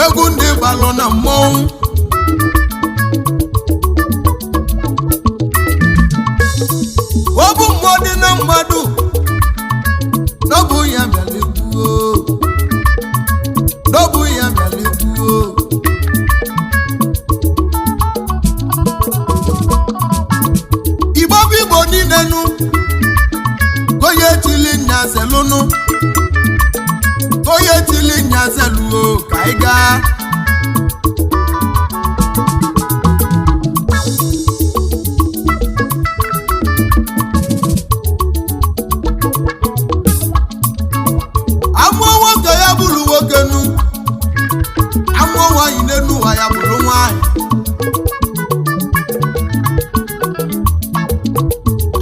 egwu ndị gbalụ na mmọnwụ obu mmụọ dị na mmadụ n'ọbụ ya bịara egbuo n'ọbụ ya bịara egbuo igbo bụ igbo niile nụ onye tili nyazelụnụ onye tili nyazeluo ka ị gaa amụọ nwoke ya bụrụ nwoke nụ amụọ nwaanyị n'elu ụwa ya bụrụ nwaanyị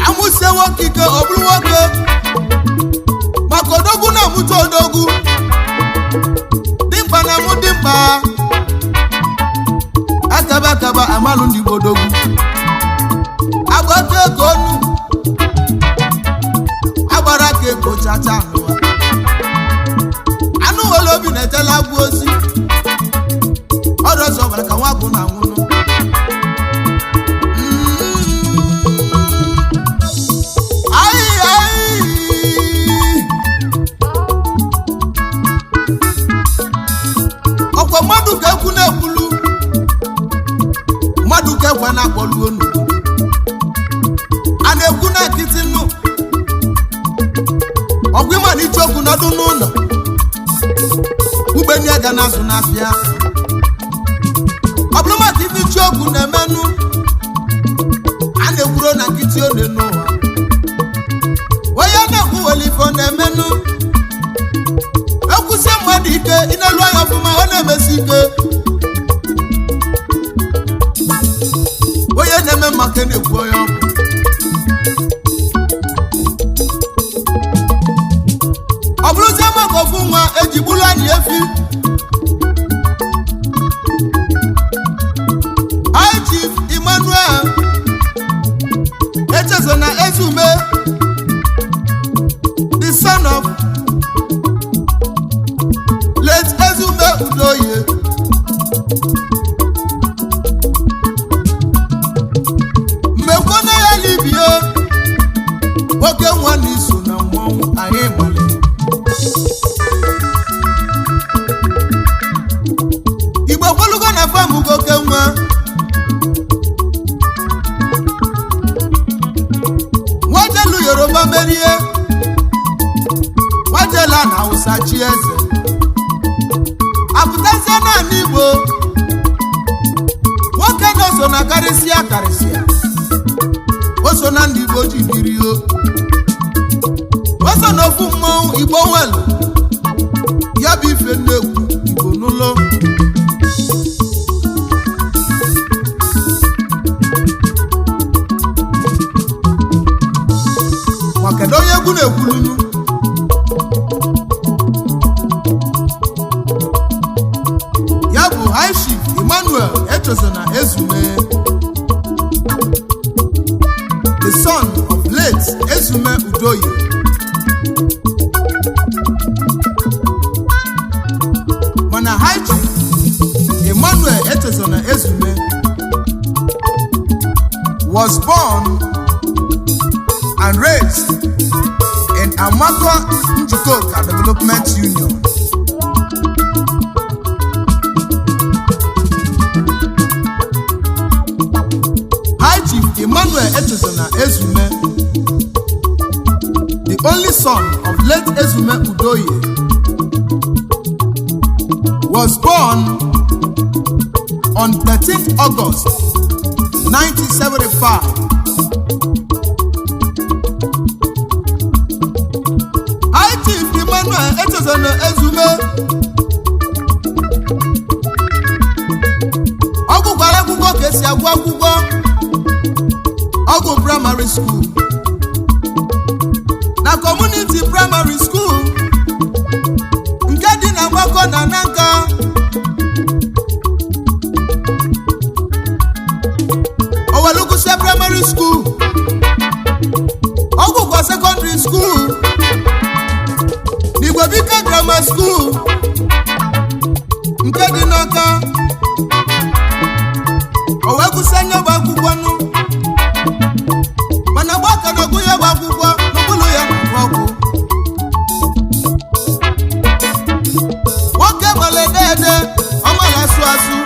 amụsie nwoke ike ọ bụrụ nwoke maka odogwu na-amụta odogwu dimkpa na-amụ dimkpa akaba akaba amalụ ndị Igbo odogwu agbata ego ọnụ agbara ka ego chacha n'ụwa anụ nwere obi na-etela agwụ ozi ọrụ ọzọ gwara ka nwa bụ na nwụnụ ọkwa mmadụ ka ekwu na-ekwulu mmadụ ka ekwe na-akpọlu onu a na-ekwu na nkịtị nụ ọgwụ ịmana iche okwu nọdụ n'ụlọ ugbenye ga na-azụ n'afịa ọ bụrụ maka ife iche okwu na-emenụ a na-ekwuro na nkịtị one n'ụwa onye na-ekwu wele ife ọ na-emenụ ekwusie mmadụ ike ịna-elu anya ọfụma ọ na-emesi ike onye na-eme maka na-ekwu onye ọ bụrụzie maka ofu nwa eji bụrụ anyị efi High Chief Emmanuel Echezona Ezume the son of late Ezume Udoye mmekwana ya libie nwoke nwa n'iso na mmọnwụ anyị gbali Igbo kwolugo na famu goke nwa nwajelu Yoruba merie nwajela na Hausa chi eze apụtazie naanị Igbo nwoke na oso na karịsịa o so na ndị Igbo ji biri o so na ofu mmọnwụ Igbo nwelu ya bụ ife nnekwu Igbo n'ụlọ maka na onye egwu na-ekwulunu ya bụ High Chief Emmanuel Echezona Ezume the son of late Ezume Udoye mana High Chief Emmanuel Echezona Ezume was born and raised in Amako Njukoka Development Union. High Chief Emmanuel Echezona Ezume, the only son of late Ezume Udoye, was born on 13th August 1975. Emmanuel Echezona Ezume ọgwụ gwara akwụkwọ ka esi agwụ akwụkwọ ọgwụ primary school na community primary school nke dị na Mgbakọ na Nanka Owelugusi primary school ọgwụ kwa secondary school Igwebike Grammar School nke dị n'aka o wee kwụsị anya bụ akwụkwọ nụ mana gba aka na ọgụ ya bụ akwụkwọ n'okpuru ya na ọgwụ nwoke gbara ede ọmala asụ asụ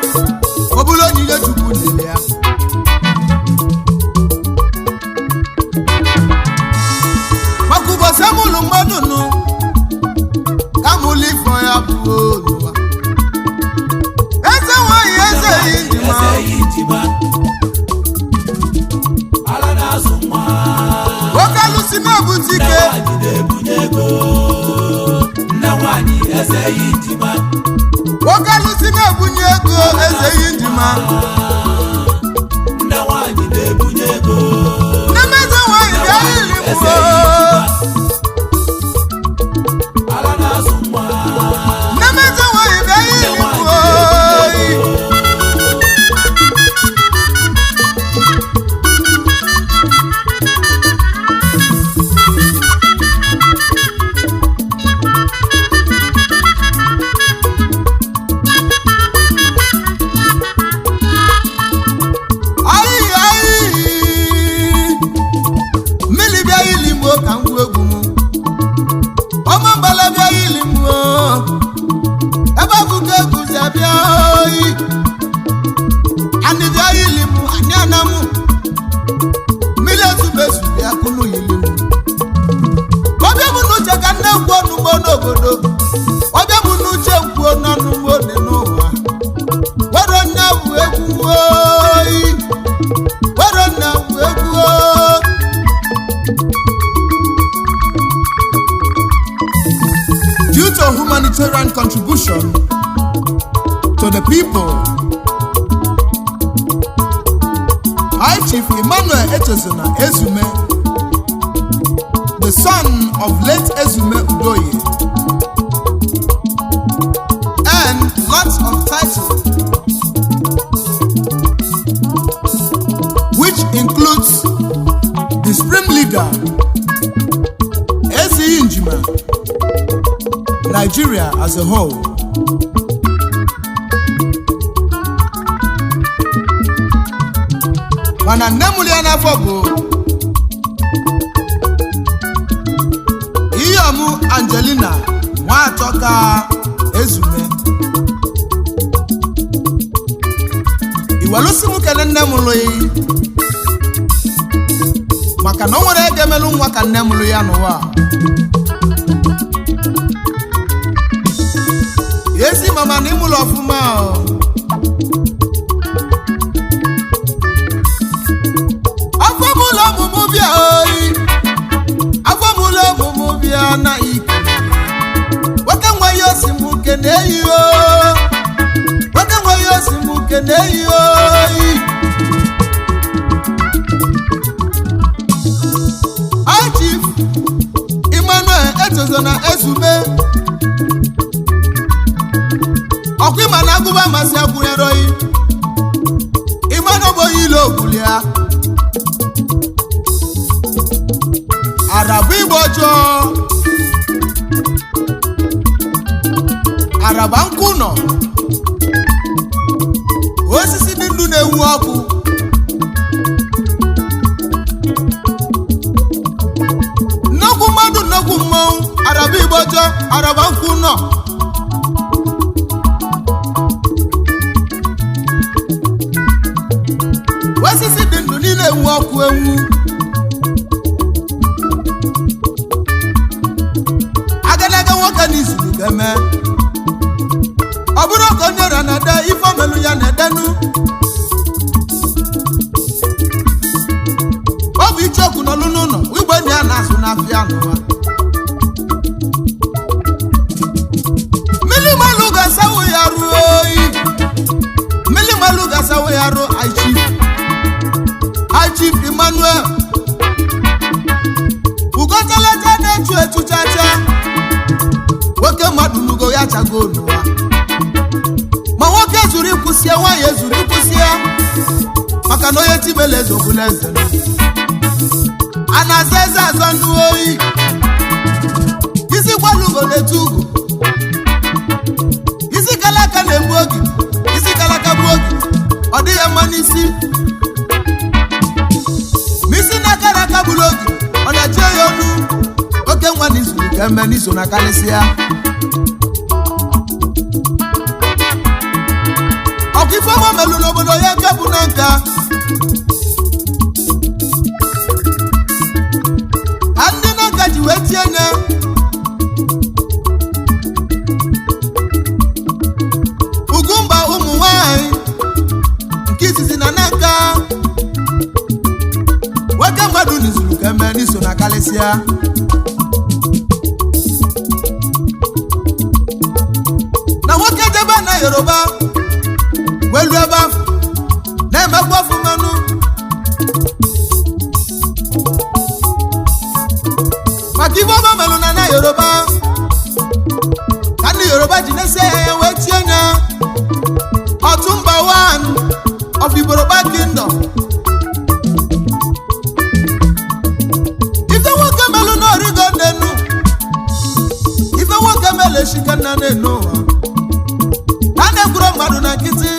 ọ bụrụ onyinye Chukwu nyere ya maka ụbọchị amụlụ mmadụ nụ ka mụlụ ifo ya bụ n'ụwa eze nwanyị eze Ijima nwoke alụsị na-ebute ike nwoke alụsị na-ebunye ego eze Ijima n'emeze nwanyị bịa ili mgbo n'emeze nwanyị bịa ili mgbo humanitarian contribution to the people. High Chief Emmanuel Echezona Ezume, the son of late Ezume Udoye, and lots of titles, which includes the Supreme Leader, Eze Ijima, Nigeria as a whole. Mana Nemuliana Fobo Iyamu Angelina Nwatoka Ezume Iwalusimu kele Nemului maka na nwere egemelu nwa ka Nemulu ya n'ụwa. Ezi mama ni mulo ọfụma afọmụlọ ọmụmụ bịa oyi afọmụlọ ọmụmụ bịa na ike nwoke nweghị osimuke na-eyi o nwoke nweghị osimuke na-eyi oyi High Chief Emmanuel Echezona Ezume ọkwa ịma na agụba amasị akwụnyere oyi ịma na ọbụ oyi ile ogwulia araba igbo ọjọọ araba nkụ nọ osisi dị ndụ na-ewu ọkụ nnukwu mmadụ nnukwu mmọnwụ araba igbo ọjọọ araba nkụ nọ osisi dị ndụ niile ewu ọkụ ewu agadaga nwoke n'izuru ga-eme ọ bụrụ ka onye ra na-ede ife omelu ya na-edenu ọ bụ ichekwu n'ọlụ n'ụlọ igbe na ya na-asụ n'afịa n'ụwa mmiri malụ ga-asawu ya ruo oyi mmiri malụ ga-asawu ya ruo High Chief Emmanuel ugotalata na-echu echuchacha nwoke mmadụ n'ugo ya chago n'ụwa ma nwoke zuru ikwụsie nwaanyị ezuru ikwụsie maka na onye tibele eze ogbula eze a na-aza eze azọ ndụ oyi isi gwalugo na-etu ugo isi kalaka na-egbu oge misi na kara aka bụrụ oge ọ na-eche ya ọnụ oke nwa n'izu ka eme n'izu na karịsịa ọkụ ife ọma melụ n'obodo ya nke bụ na nka ka ndị na nka ji wee tie nye Ugwumba ụmụ nwanyị nke izizi na nka nwoke mmadụ n'izuru ka eme n'iso na karịsịa na nwoke jebe na Yoruba welu ebe afọ na-emekwa ọfụmanụ maka ife ọma melụ na Yoruba ka ndị Yoruba ji na-esi ya wee tie nya Ọtụmba one of Igboruba Kingdom ife nwoke melụ n'origo n'enu ife nwoke melụ eshikana n'enu ụwa a na-ekwuru mmadụ na nkịtị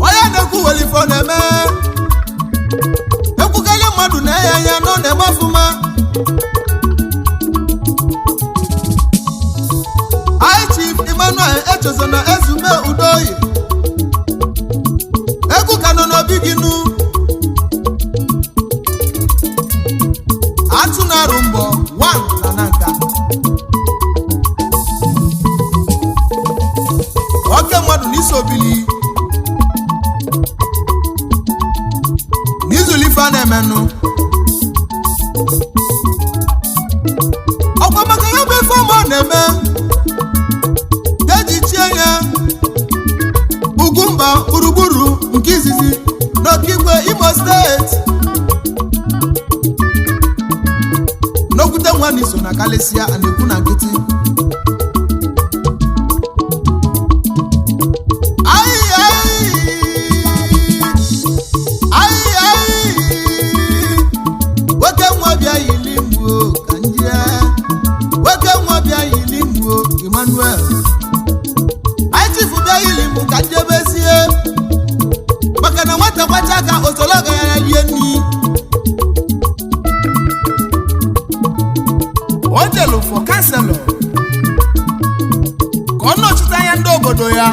onye na-ekwu welifo na-eme ekwugali mmadụ na-enye anya nọ na-eme ọfụma High Chief Emmanuel Echezona Ezume Udoyi egwu ka nọ n'obi gị nụ atụ na-arụ mbọ 1 na nka oke mmadụ n'iso obili n'izụlife a na-emenụ ọkwa maka ya bụ ife ọma na-eme ga-eji chie ya Ugwumba gburugburu nke izizi n'Okigwe Imo steeti n'okwute nwa n'iso na karịsịa a na-ekwu na nkịtị nwoke nwa bịa yili mgbuo ka ndị nwoke nwa bịa yili mgbuo Emmanuel High Chief bịa yili mgbu ka ndị ebezie maka na nwata kwacha aka otologa ya rie nri o jelu for kanselọ ka ọ nọchite anya ndị obodo ya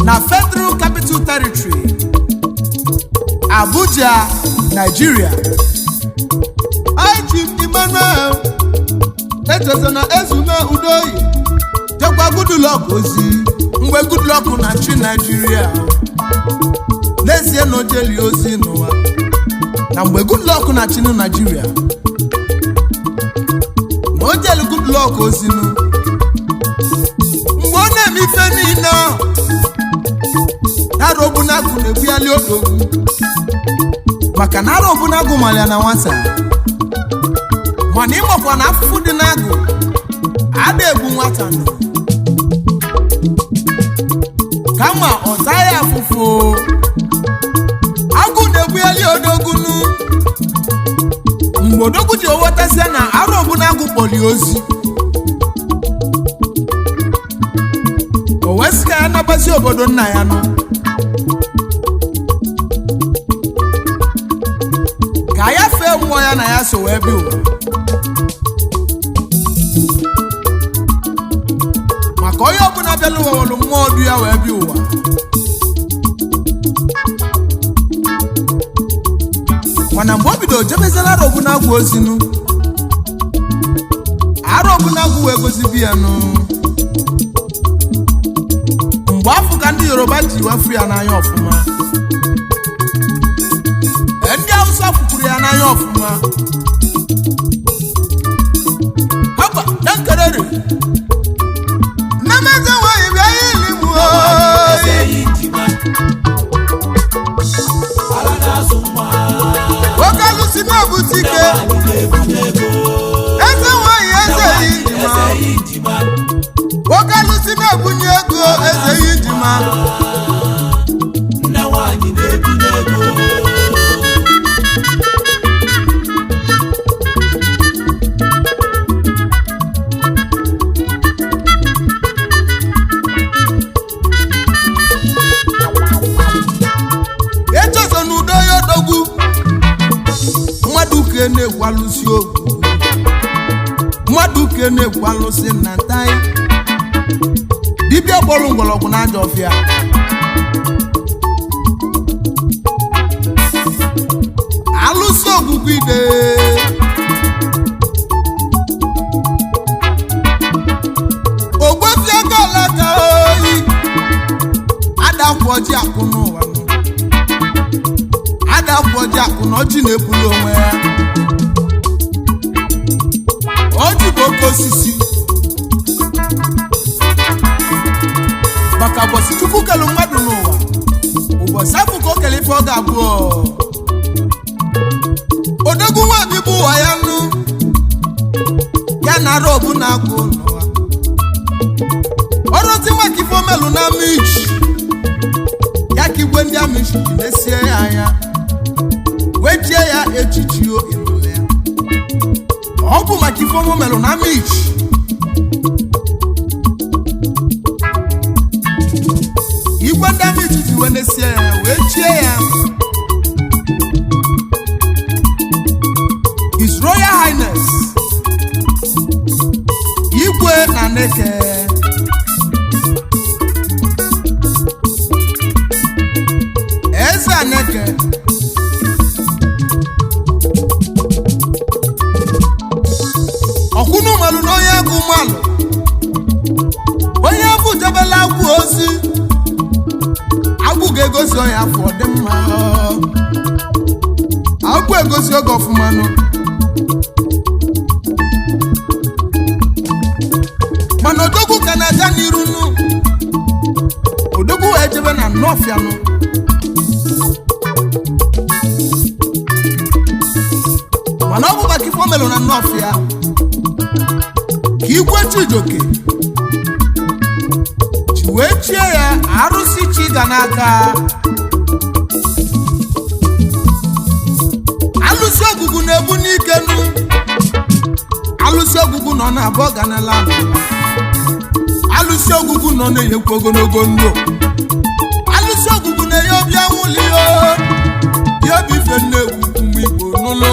na Federal Capital Territory Abuja, Nigeria. High Chief Emmanuel Echezona Ezume Udoyi jekwa Goodluck ozi mgbe Goodluck na-achị Nigeria n'ezie na ojeli ozi n'ụwa na mgbe Goodluck na-achị Nigeria na ojeli Goodluck ozi nụ mgbe ọ na-eme ife niile Aro Obunagu na-ebughali odogwu maka na Aro Obunagu malia na nwata mana ịmakwa na afụfụ dị n'agụ ada egbu nwata nọ kama ọ taghị afụfụ agụ na-ebughali odogwu nụ mgbe odogwu ji owetasịa na Aro Obunagu kpọli ozi o wesịka ya nabazi obodo nna ya nọ ka ya fee mmụọ ya na ya so wee bi ụwa maka onye ọbụla bịala ụwa wọlụ mmụọ du ya wee bi ụwa mana mgbe o bido jebezela Aro Obunagu ozinu Aro Obunagu wee gozibi ya nụ mgbe afọ ka ndị Yoruba ji wafu ya n'anya ọfụma ndị Hausa fụkwuru ya n'anya ọfụma haba na nkerere nnameze nwanyị bịa ya ili mụ oke alụsi na-ebute ike eze nwanyị ezeghị njima nwoke alụsi na-ebunye ego ezeghị njima mmadụ ke na-ekwu alụsị na ntai dibịa kpọrọ mgbọrọgwụ na aja ọfịa alụsị ogwugwu ide ogbefia galaka oyi adakwoji akụ n'ụwa adakwoji akụ na ọjị na-ebuli onwe ya ọjị bụ oke osisi maka ụbọchị Chukwu kelu mmadụ n'ụwa ụbọchị afọ ka o kele ife ọ ga-abụ odogwu nwaanyị bụ ụwa ya nụ ya na robu na-akụ n'ụwa ọrụzi maka ife omelu na amichi ya ka igwe ndị amichi ji mesie ya anya wee jie ya echichi emule ya ọ bụ maka ife omelu na amichi igwe ndị amichi ji wee nesie ya wee chie ya His Royal Highness Igwe na Neke Eze Aneke ọkwụnụ malụ na onye agụ malụ onye abụ jebela agwụ ozi agwụ ga-egosi onye afọ dị mma agwụ egosi oge ọfụmanụ mana odogwu ka na-aja n'iru nụ odogwu wee jebe na Nnọfịa nụ mana ọ bụ maka ife omelu na Nnọfịa ka igwe Chijioke ji wee chie ya arụsị chi ga n'aka alụsị ọgụgụ na-ebu n'ike nụ alụsị ọgụgụ nọ na abụọ ga n'ala alụsị ọgụgụ nọ na-enyekwa ogologo ndụ alụsị ọgụgụ na-enye obi anwụli ya obi ife na-egwu ụmụ Igbo n'ụlọ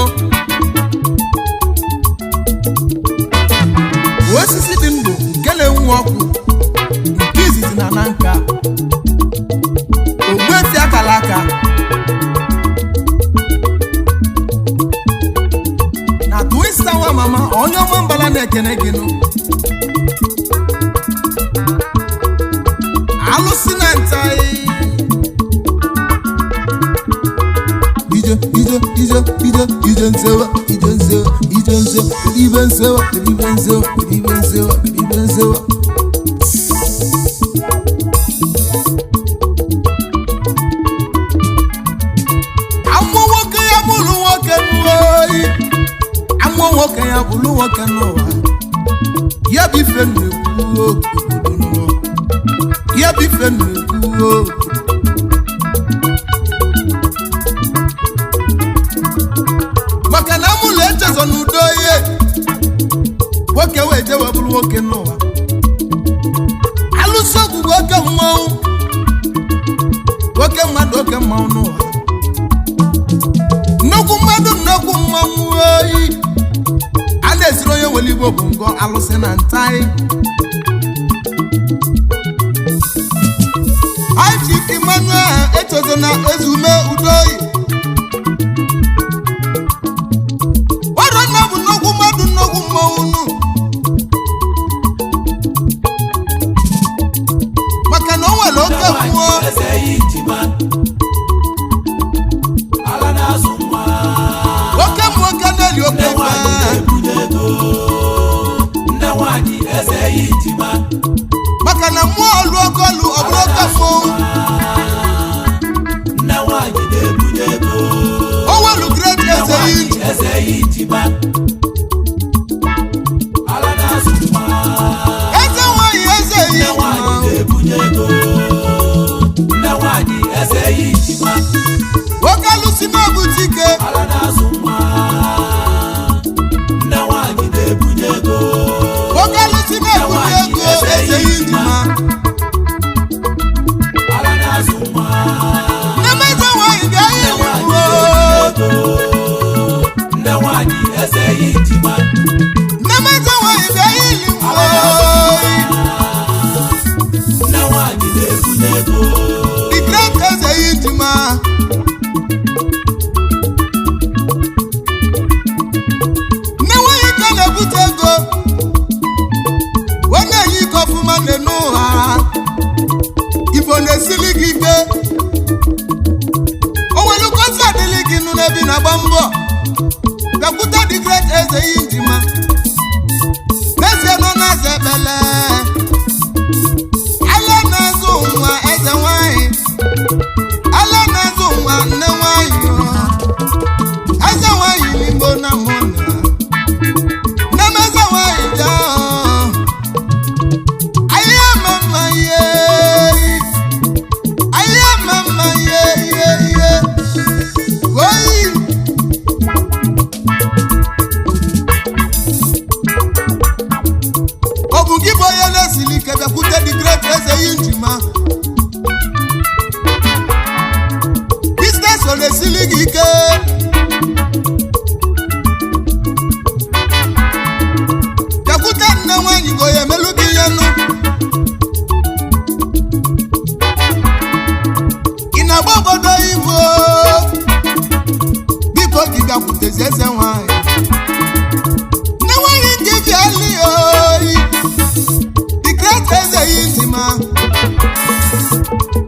osisi dị ndụ nke na-enwu ọkụ nke izizi na nka ogbuefi akala aka na twista nwa mama onye ọma mbala na-ekene gị nụ alụsị na ntai ije nsewa amụ nwoke ya bụrụ nwoke n'oyi amụ nwoke ya bụrụ nwoke n'ụwa ya bụ ife na-ekwu ya bụ ife na-ekwu maka na amụlụ echezọ n'udo ihe nwoke wee jewe bụrụ nwoke n'ụwa alụsị ọgwụgwụ oke mmanwụ nwoke mmadụ oke mmanwụ n'ụwa nnukwu mmadụ nnukwu mmanwụ oyi a na-esiri onye nwere Igbo bụ ngọ alụsị na ntai Chief Emmanuel echezọ na ezume udoyi ọrụ bụ nnukwu mmadụ nnukwu mmanwụ nụ maka na o nwere oke mmụọ oke mmụọ ka na-eli oke maka na mmụọ ọlụ oke ọlụ ọ bụrụ oke mmụọ o nwere great eze ijima eze nwanyị eze ijima oke alụsị na-ebu dike oke alụsị na-ebunye ego eze ijima na-emeze nwanyị ga-ahịa iwu eze injima eze nọ na-aza ekpele ala na-azụ nwa eze nwanyị ala na-azụ nwa nne nwanyị eze nwanyị n'igbo na mụna nne m eze nwanyị jaa ahịa mama ihe ahịa mama ihe oyi ọ bụ gị bụ onye na-esili ike bịakwute the great eze injima business ọ na-esili gị ike bịakwute nne nwanyị go ya emelu gị ihe nụ ị na-agba obodo Igbo biko gị bịakwutezi eze nwanyị nne nwanyị ndị bịali oyi the great eze injima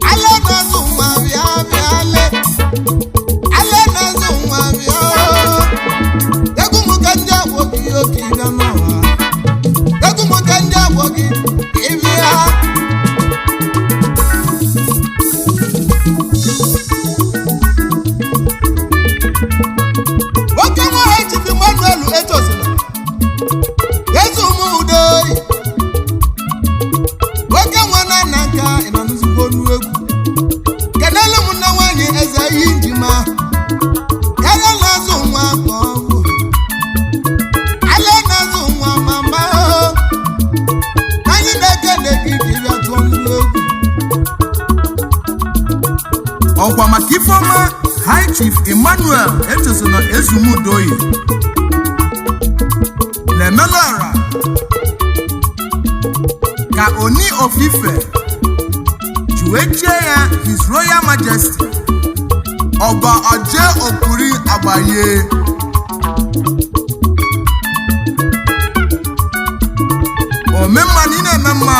ala na-azụ nwa bịa bịale ala na-azụ nwa bịa egwu m ka ndị agwọ gị oke ịbịa n'ụwa egwu m ka ndị agwọ gị ịbịa nwoke nwaanyị chibi Manuel etozila eze ụmụ udoyi nwoke nwa na nna nka ị nọ n'uzugbo ọnụ egwu kenelu m nne nwanyị eze injima ala na-azụ nwa ka ọ bụ ala na-azụ nwa mama anyị na-ekele gị ka ịbịa tụọ n'ụlọ egwu ọkwa maka ifeọma High Chief Emmanuel etozina ezumudoyi na-emelụara ka Oni of Ife ji wee chie ya His Royal Majesty Ọba Oje Okuri Agbaye omemma na ị na-eme mma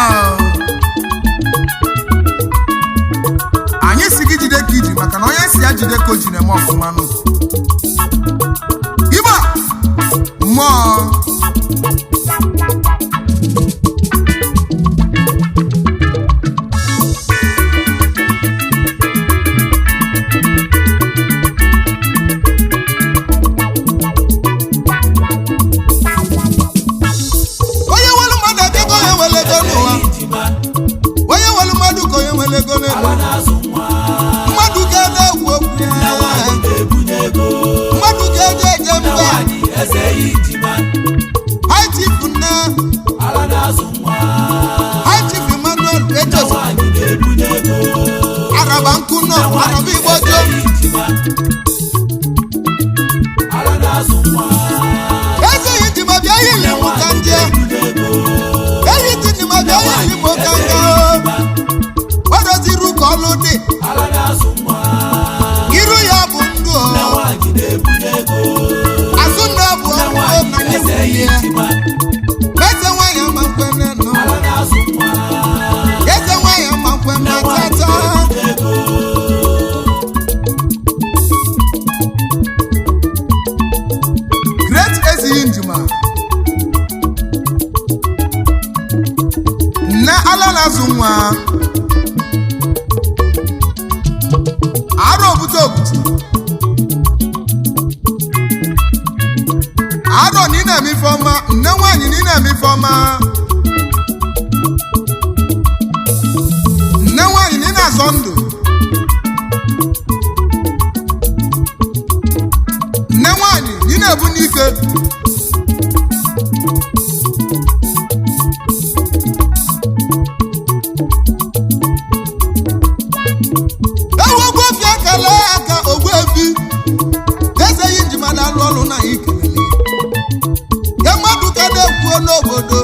anyị si gị jide ka iji maka na onye si ya jide ka o ji na-eme ọfụma nụ Igbo mmụọ onye welu mmadụ adịgo onye wele ego n'ụwa onye welu mmadụ ka onye wele ego n'elu mmadụ ga-ede egwu okwu ya mmadụ ga-eje eje mba High Chief nna High Chief Emmanuel ejozi araba nkụ nọ araba Igbo jo eze injima bịa yili mụ ka ndị eyi tinima bịa yili mụ ka nga wadoziru ka ọlụ dị iru ya bụ ndụ azụ nna bụ ọnwụ na nyekwulie eze nwanyị ama nkwene nọ eze nwanyị ama nkwene tata great eze injima nne ala na-azụ nwa arụ obute obute arụ na ị na-eme ife ọma nne nwanyị na ị na-eme ife ọma nne nwanyị na ị na-azọ ndụ nne nwanyị na ị na-ebu n'ike ewegwofia kele aka ogbuefi eze injima na-alụ ọrụ na ikelele ya mmadụ ka na-ekwuo n'obodo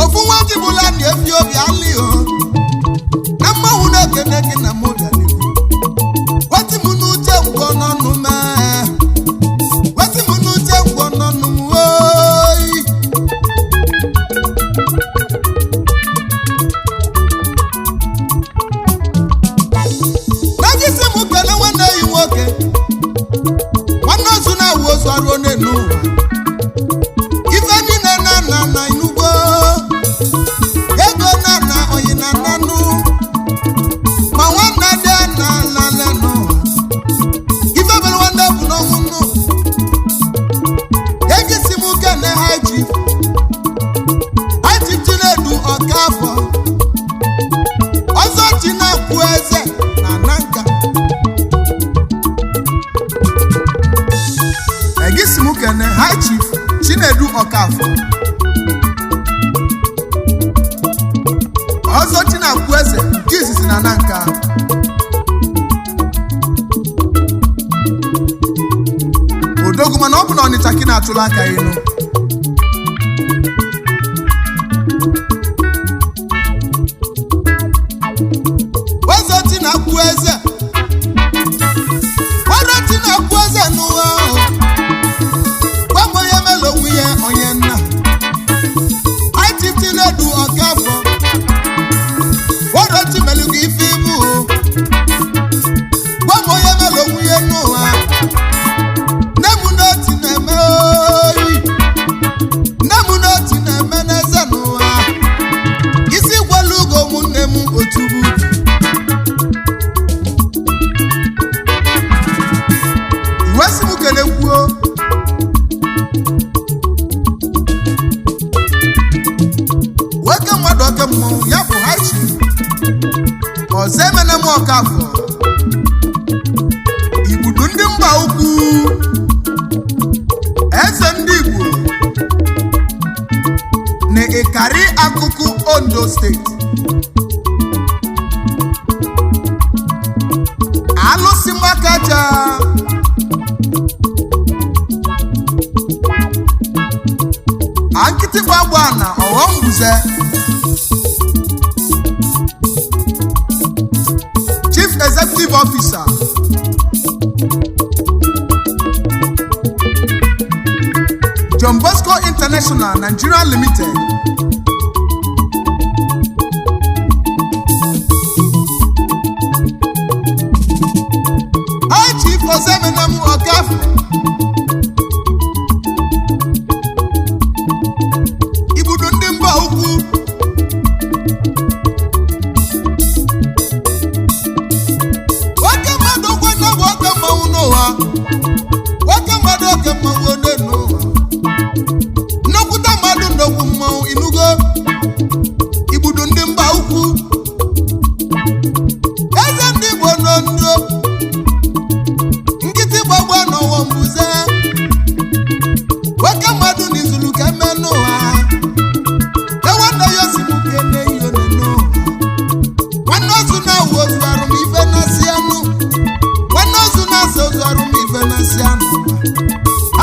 ofu nwa jibụla na efi obi alịo na mmanwụ na-ekene gị na mụ bịara weti m n'uche ngwọ n'ọnụ mee weti m n'uche Ọkafọ ọzọ Chinakwu eze nke izizi na Nanka odogwu mana ọ bụ na Ọnịcha ka na-atụla aka inu ọzọ Chinakwu eze n'ụwa ahụ gbamọ ya melo onwe ya onye nna Chinedu Ọkafọ wọdọchi melu gị ife ibu gbamọ ya melo onwe ya n'ụwa nne m n'oti na-eme oyi nne m n'oti na-eme n'eze n'ụwa isi gwelu ugo ụmụnne m otubu iwesi m kele kwuo nwoke mmadụ oke mmọnwụ ya bụ ha chi ọzọ emene m Ọkafọ igbudu ndị mba ukwu eze ndị Igbo na Ikari Akụkụ Ondo steeti alụsị Makaja Ankịtịkpa gba na ọghọm guze Chief Executive Officer John Bosco International Nigeria Limited High Chief Ozemenam Ọkafọ nnekwuta mmadụ nnokwu mmanwụ inugo igbudu ndị mba ukwu eze ndị Igbo n'ondo nkịtị gbagba n'ọwọ mbuze nwoke mmadụ n'izulu ka eme n'ụwa ewanne ya osimuke n'ihe n'ụwa nwanne ozu na-awụ ozu arụ m ife na-asị anụ nwanne ozu na-asa ozu arụ m ife na-asị anụ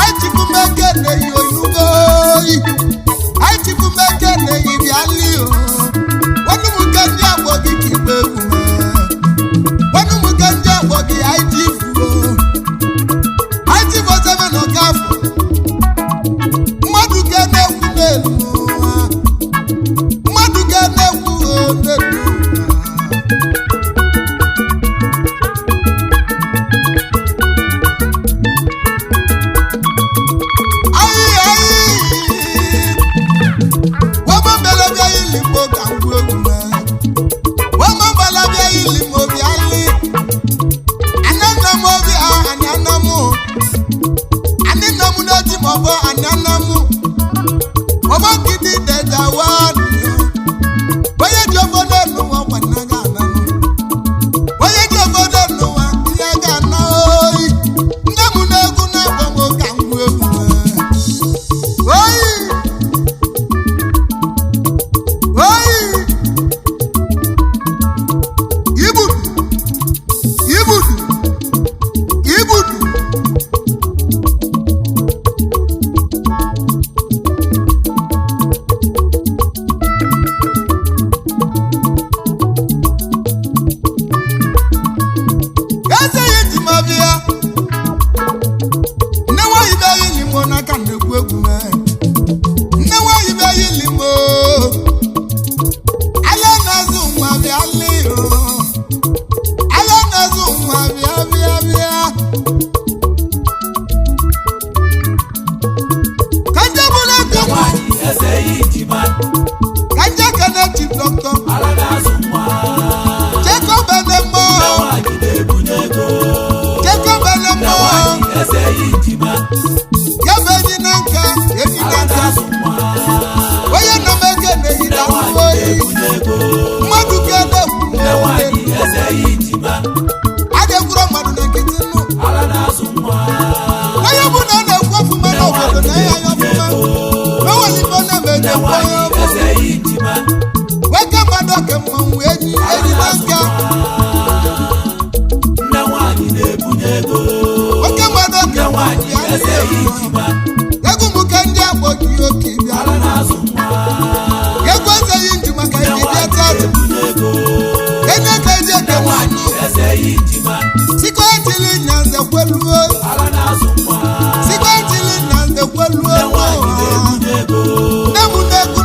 Aichifumeke neyi onugo Aichifumeke neyi biali o wanu muke ndi agbo gi kipe kume wanu muke ndi agbo gi Aichifu o Aichifu Ozemen Ọkafọ mmadu ke na-ekwu n'elu mmadu ke na-ekwu n'elu weke mmadụ oke mmanwụ enyi nwoke oke mmadụ oke mmanwụ ego mụke ndị agbọ gị oke bịara ego ezeghị ndị maka iji bịa tadụ enye ka eji eke nwanyị sikọ etili na nze kweluo sikọ etili na nze kweluo nemu n'ego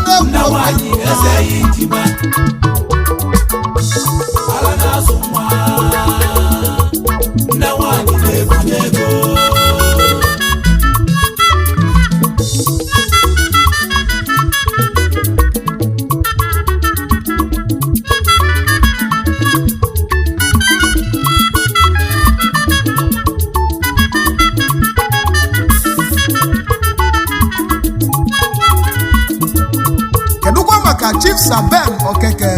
Chief Saben Okeke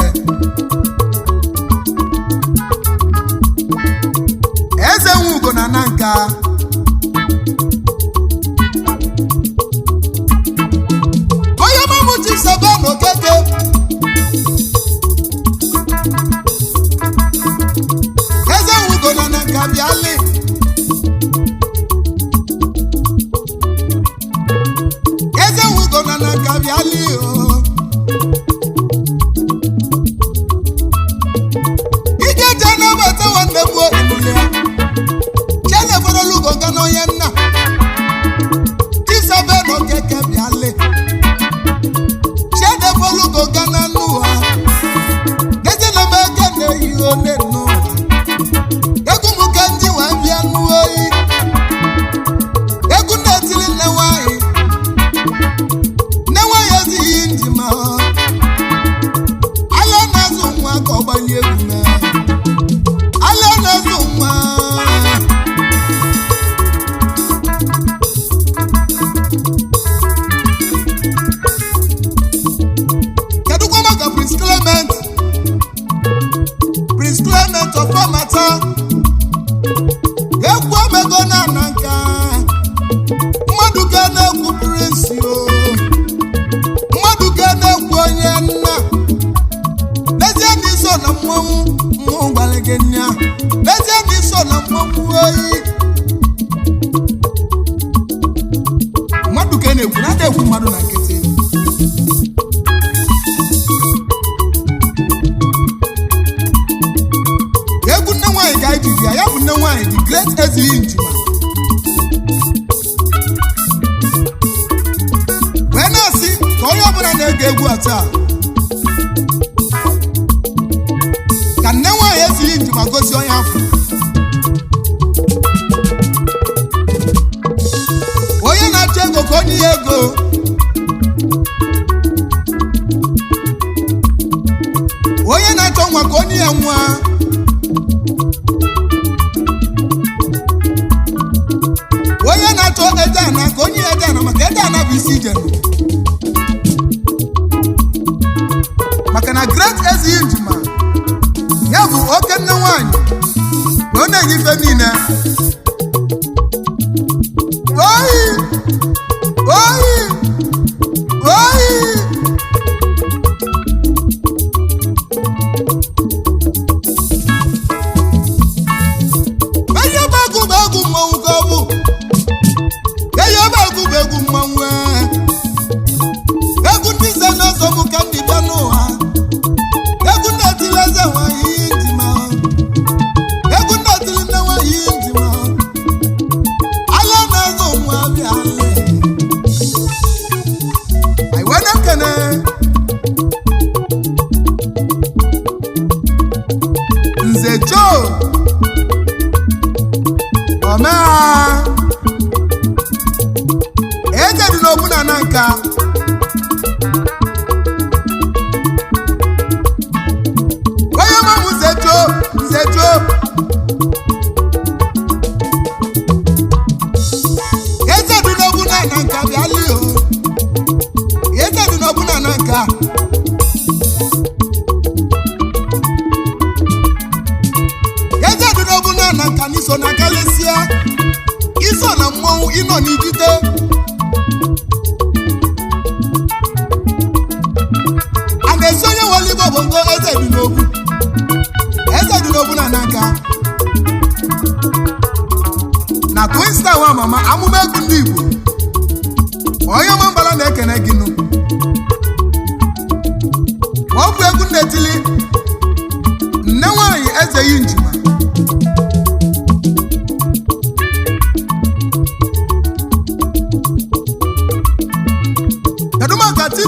eze nwugo na nanka onye mamu Chief Saben Okeke eze nwugo na nanka bịali eze nwugo na nanka bịali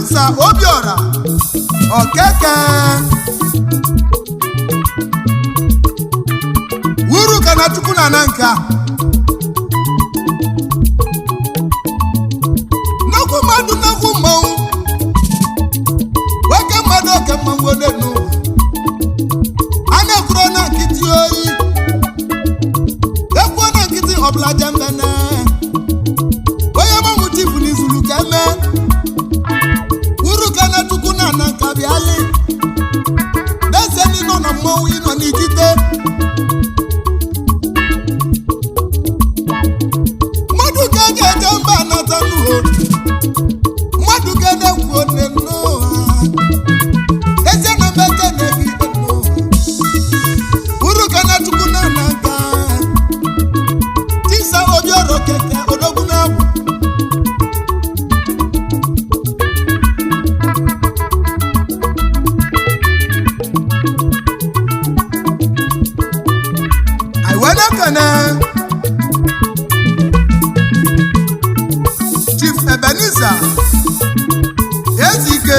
Ebeneza Obiora Okeke Uru Kanachukwu na Nanka Nakwu mmadụ nakwu mmanwụ Weke mmadụ oke mmanwụ onenu Ana kwuru na nkịtị oyi Ekwu na nkịtị ọbụla jembene Onye mmanwụ chifu n'izulu keme Uru Kanachukwu na Nanka bịali Dese ni nọ na mmanwụ ịnọ n'ikite Mmadụ ga-eje mba natanuho Mmadụ ga-ekwu onenu Eze na mbeke na-ebido Uru Kanachukwu na Nanka Tisa Obiora Okeke odogwu na-abụ Aiwenekene Chief Ebeneza Ezike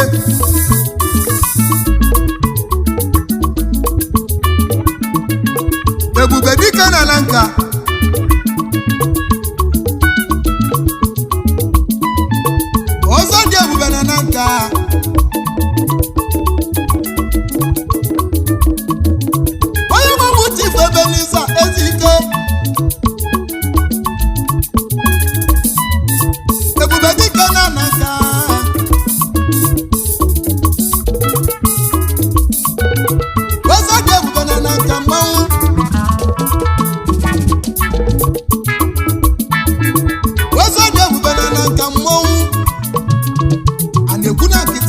Ebube dike na Nanka Ọzọ dị ebube na Nanka Onye mmanwụ Chief Ebeneza Ezike Ebube dike na Nanka Ọzọ dị ebube na Nanka mmanwụ Ọzọ dị ebube na Nanka mmanwụ A na-ekwu na nke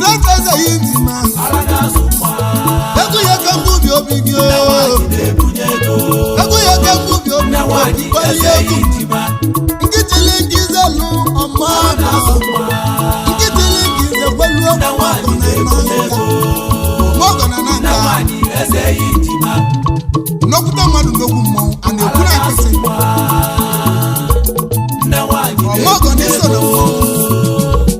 great as a intima. Ego ya ka mbubi obi gị o. Ego ya ka mbubi obi gị. Nkitili ngizelu ọma. Nkitili ngizelu ọma. Mogo na nanka. Nokuta mmadụ n'okwu mmọnwụ a na-ekwu na nkịtị. Mogo n'iso na mmọnwụ.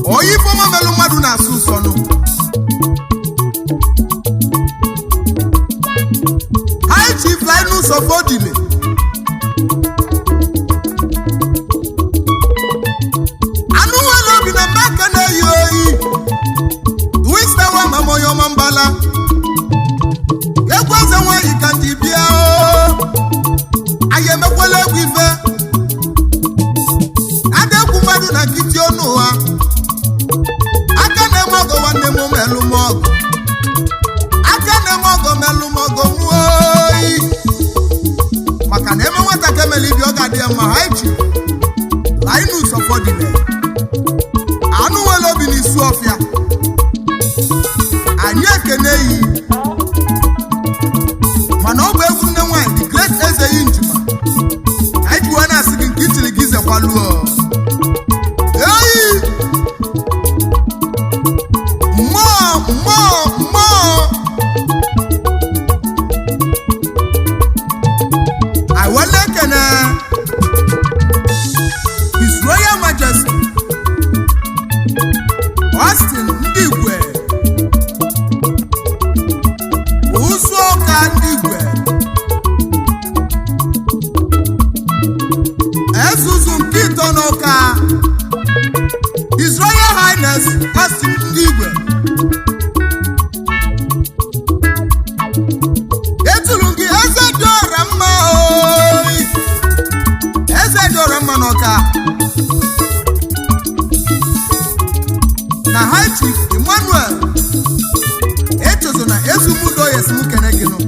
oyi foma melu mmadụ Sofodile anụ nwere obi na mbaka na-eyi oyi wistawa mamoyo mambala egwu eze nwanyị ka ndị bịa anyị emekwala egwu ife adegwu mmadụ na nkịtị ọnụ ụwa aka na-eme ọgọ nwanne m melụ m ọgụ aka na-eme ọgọ melụ m ọgọ oyi maka na eme nwata ka emeli ibi ọ ga-adị ya mma ha echi Linus Sofodile anụ nwere obi n'isi ọfịa anyị ekene yi mana ọ bụ egwu nne nwanyị the great eze yi njima anyị jiwa na-asị gị nke itiri gị zekwaluo eyi mmụọ aiwele ekene His Royal Majesty Austin ndị Igwe ụzọ ọka ndị Igwe ezuzu nke ịtọ n'ụka His Royal Highness Austin ndị Igwe etulu gị eze dị ọra mma oyi eze dị ọra mma n'ụka na High Chief Emmanuel echozo na ezumudo yesimukene gị nụ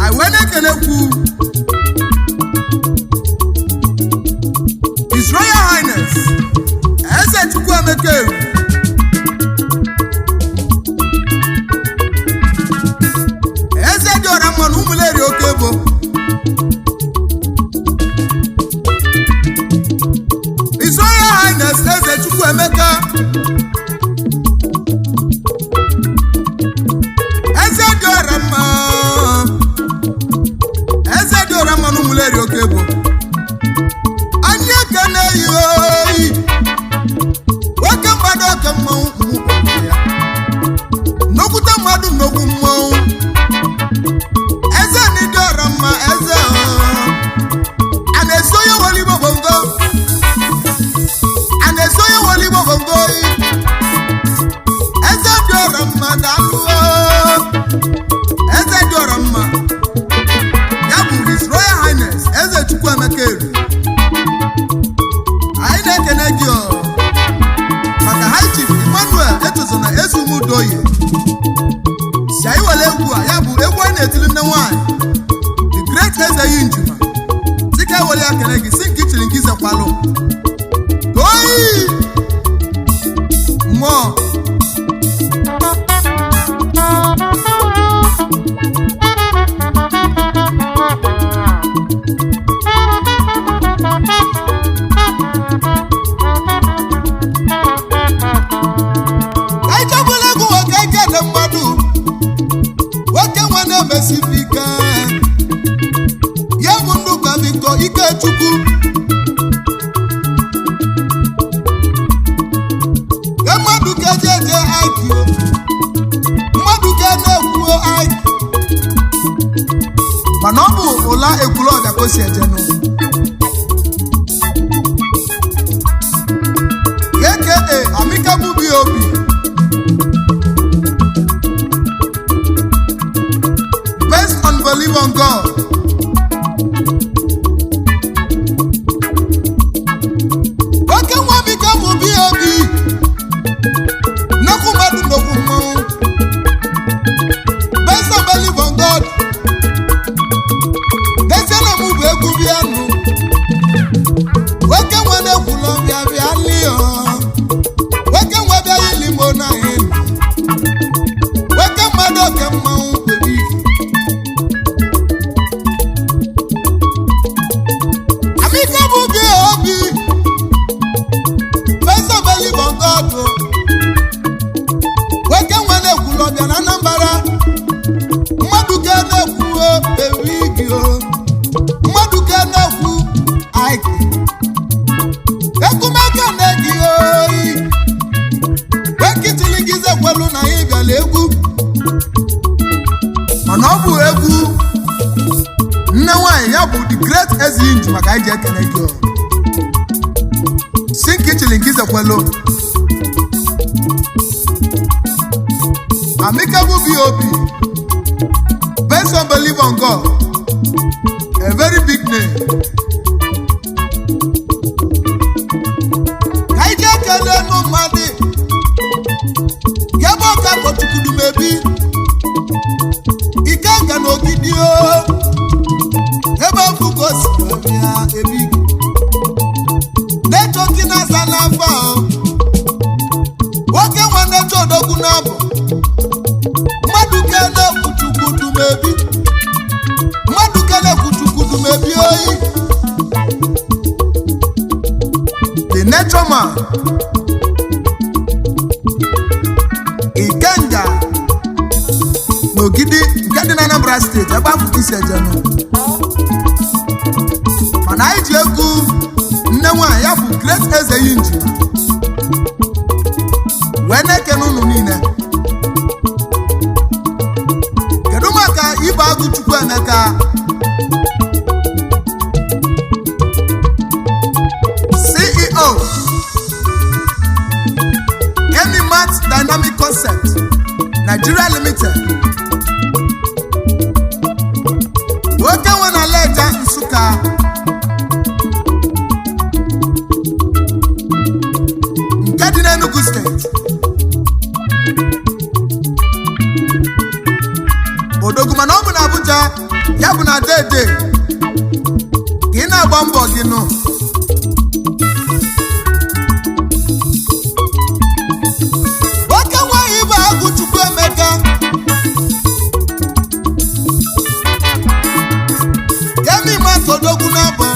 anyị wee na-ekelekwu His Royal Highness Eze Chukwuemeka Eru eze dị ọra mma na ụmụleri oke ebo His Royal Highness Eze Chukwuemeka eze dị ọra mma na ụmụleri oke ebo anyị ekene yi oyi oke mmadụ oke mmanwụ ya nnokwute mmadụ nnokwu mmanwụ eze n'ịdị ọra mma eze a na-eso ya Igbo bongo a na-eso ya Igbo bongo eze dị ọra mma daalụ eze dị ọra mma ya bụ His Royal Highness Eze Chukwuemeka Eru anyị na-ekene gị maka High Chief Emmanuel echozo na ezumudoye si anyị were egwu a ya bụ egwu anyị na-etili nne nwanyị the great eze yi njima dịka ewere ya kene gị si nke ichiri nke izekwalụ oyi mmụọ echebula egwu nwoke ekele mmadụ nwoke nwe na-emesibi ike ya bụ ndụ ka Victor Ikechukwu mmadụ ka eji eje aiki mmadụ ka na-ekwuo aiki mana ọ bụ ụla ekwuru ọbịa ka o si ejenụ aka Amicable BOB based on belief on God oke nwa Amicable BOB nnukwu mmadụ nnukwu mmanwụ based on belief on God dezie na mụ bụ egwu bịa nụ oke nwa na-ekwulọ bịa bịa lio nwoke nwa bịa ilimo na elu nwoke mmadụ oke mmanwụ kwebi Amicable BOB based on belief on God nwoke nwa na-ekwulọ bịa na Anambra mmadụ ka na-ekwu ewigi mmadụ ka na-ekwu aiki ekumeka na-egi oyi ekitili gị zekwelu na anyị bịala mana ọ bụ egwu nne nwanyị ya bụ the great Ezinji maka anyị ji ekele gị sinkichili nke izekwelo amicable BOP based on belief on God, a very big name. I just can't let no money. Yabo kako chukudu mebi. Ikanga no video. Eba fukos ya ebi. Neto kina sana fa. Wake wane chodo kunabo. Madukene kuchukudu mebi. Madukene kuchukudu mebi oyi. The nature man. Ikanga Nogidi nke dị na Anambra State ebe afọ ka isi eje nụ mana anyị ji egwu nne nwanyị ya bụ great Ezinji wee na-ekene unu niile. Kedu maka ibe agụ Chukwuemeka CEO Emimat Dynamic Concept Nigeria Limited nwoke nwe na Leja Nsụka nke dị n'Enugu steeti odogwu mana ọ bụ na Abuja ya bụ na dede ka ị na-agba mbọ gị nụ. Nwoke nwaanyị bụ agụ Chukwuemeka Emimat odogwu n'abọ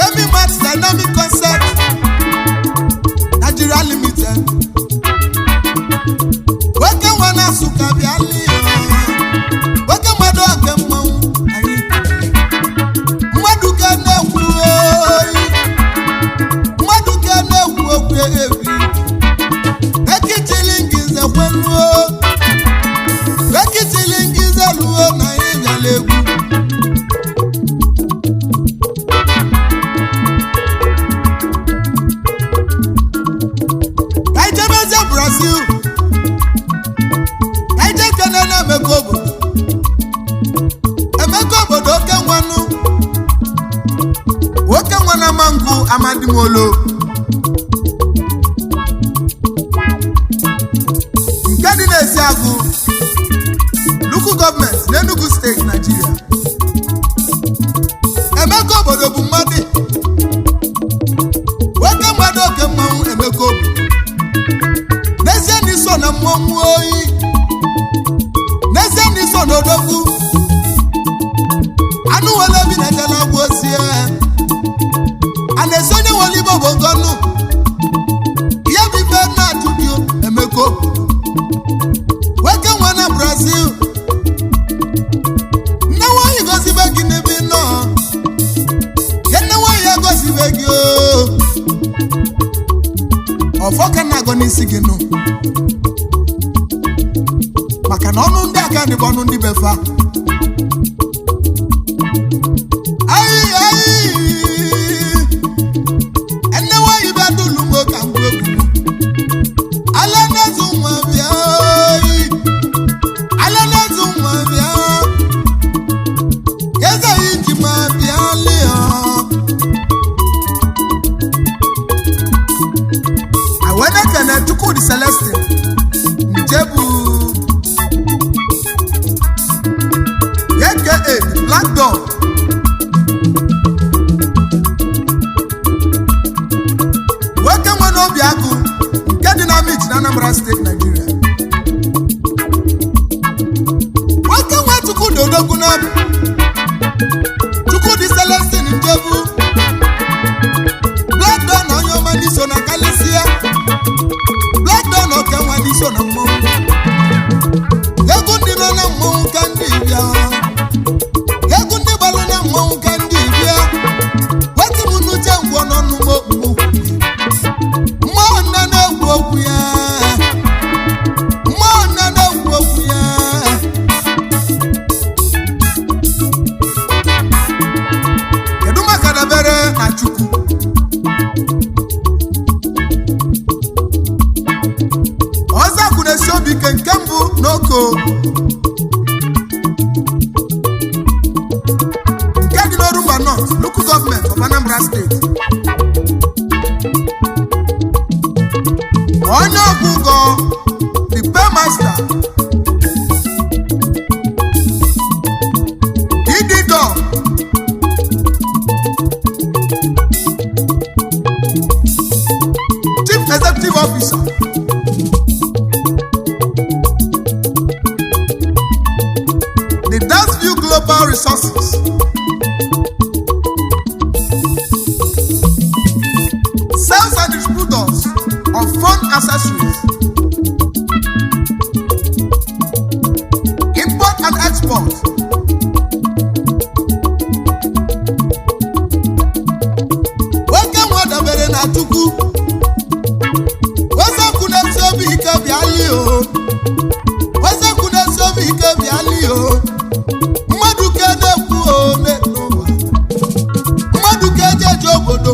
Emimat Dynamic Concept Nigeria Limited nwoke nwa na Nsụka bịali nwoke mmadụ oke mmanwụ anyị mmadụ ka na-ekwu oyi mmadụ ka na-ekwu okwu ebi ekitili ngize kweluo ekitili ngize luo na anyị bịala egwu. Anyị jebeze Brazil anyị je kene na Emeka obodo oke nwanụ nwoke nwa na Mangu Amadimolo nke dị n'Eziagụ local government n'Enugu steeti Nigeria. Emeka obodo bụ mmadụ nwoke mmadụ oke mmanwụ Emeka obodo n'ezie n'iso na mmọnwụ oyi n'ezie n'iso na odogwu anụ wele bi na jala gwu osie a na-esonye wele Igbo bụ ngọnụ ihe bụ ife na-atụ gị Emeka obodo nwoke nwa na Brazil nne nwanyị gozibe gị n'ebe nọ ya nne nwanyị ya gozibe gị ọfọ ka na-agọ n'isi gị nụ maka na ọnụ ndị aka dị bụ ọnụ ndị befa. Nne nwanyị bịa dulu m ka m gwa egwu ala na-ezu nwa bịa ala na-ezu nwa bịa Ezinji ma bịa lia awenekene Chukwudi Celestine Njebu aka Black Dog nwoke nwe n'obi agụ nke dị na Amich na Anambra steeti Nigeria. Nwoke nwe Chukwudi odogwu n'abụ Chukwudi Celestine Njebu Black Dog na onye ọma n'iso na Kalisia Black Dog na oke nwa n'iso na mmọnwụ egwu ndị nọ na mmọnwụ ka ndị bịa egwu ndị gbalụ na mmọnwụ ka ndị bịa wetu m n'uche ngwọ n'ọnụ m okpukpu mmụọ nne na-ekwu okwu ya mmụọ nne na-ekwu okwu ya nke mbụ n'Oko nke dị n'Orumba North Local Government of Anambra State. Onye ọgwụgwọ the paymaster Idido Chief Executive Officer the Danceview Global Resources sales and distributors of phone accessories, import and export, welcome wadabere na Chukwu wesekwu na-esi obi ike bịali o wesekwu na-esi obi ike bịali o mmadụ ka na-ekwu o n'ụwa mmadụ ka ejeje obodo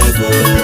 Yes,